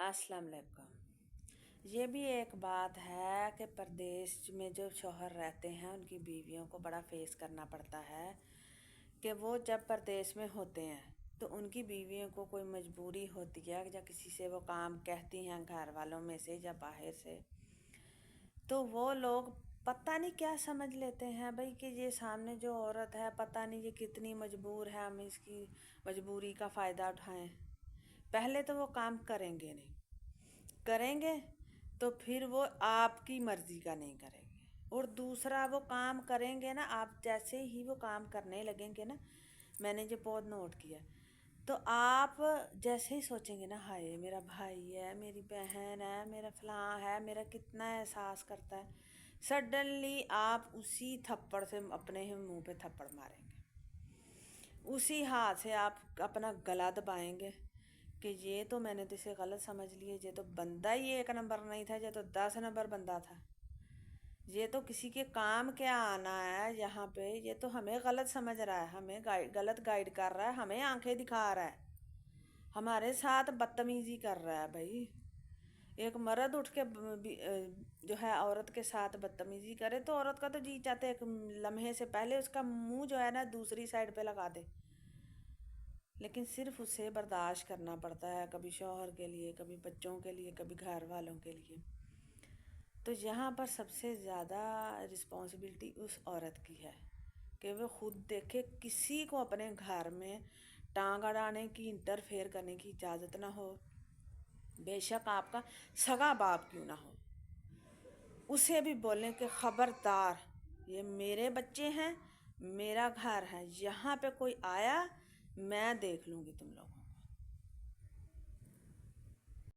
अस्सलाम वालेकुम। ये भी एक बात है कि परदेश में जो शौहर रहते हैं उनकी बीवियों को बड़ा फेस करना पड़ता है कि वो जब परदेश में होते हैं तो उनकी बीवियों को कोई मजबूरी होती है या किसी से वो काम कहती हैं घर वालों में से या बाहर से, तो वो लोग पता नहीं क्या समझ लेते हैं भाई कि ये सामने जो औरत है पता नहीं ये कितनी मजबूर है, हम इसकी मजबूरी का फ़ायदा उठाएं। पहले तो वो काम करेंगे नहीं, करेंगे तो फिर वो आपकी मर्ज़ी का नहीं करेंगे, और दूसरा वो काम करेंगे ना, आप जैसे ही वो काम करने लगेंगे ना, मैंने जो बहुत नोट किया, तो आप जैसे ही सोचेंगे ना हाय मेरा भाई है, मेरी बहन है, मेरा फलां है, मेरा कितना एहसास करता है, सडनली आप उसी थप्पड़ से अपने ही मुंह पे थप्पड़ मारेंगे, उसी हाथ से आप अपना गला दबाएंगे कि ये तो मैंने तो इसे गलत समझ लिया, ये तो बंदा ही एक नंबर नहीं था, ये तो 10 नंबर बंदा था, ये तो किसी के काम क्या आना है यहाँ पे, ये तो हमें गलत समझ रहा है, हमें गलत गाइड कर रहा है, हमें आंखें दिखा रहा है, हमारे साथ बदतमीजी कर रहा है। भाई एक मर्द उठ के जो है औरत के साथ बदतमीजी करे तो औरत का तो जी चाहते एक लम्हे से पहले उसका मुंह जो है ना दूसरी साइड पे लगा दे, लेकिन सिर्फ उसे बर्दाश्त करना पड़ता है, कभी शौहर के लिए, कभी बच्चों के लिए, कभी घर वालों के लिए। तो यहाँ पर सबसे ज़्यादा रिस्पॉन्सिबिलिटी उस औरत की है कि वो खुद देखे, किसी को अपने घर में टांग अड़ाने की, इंटरफेयर करने की इजाज़त ना हो, बेशक आपका सगा बाप क्यों ना हो, उसे भी बोलें कि ख़बरदार ये मेरे बच्चे हैं, मेरा घर है, यहाँ पे कोई आया मैं देख लूँगी तुम लोगों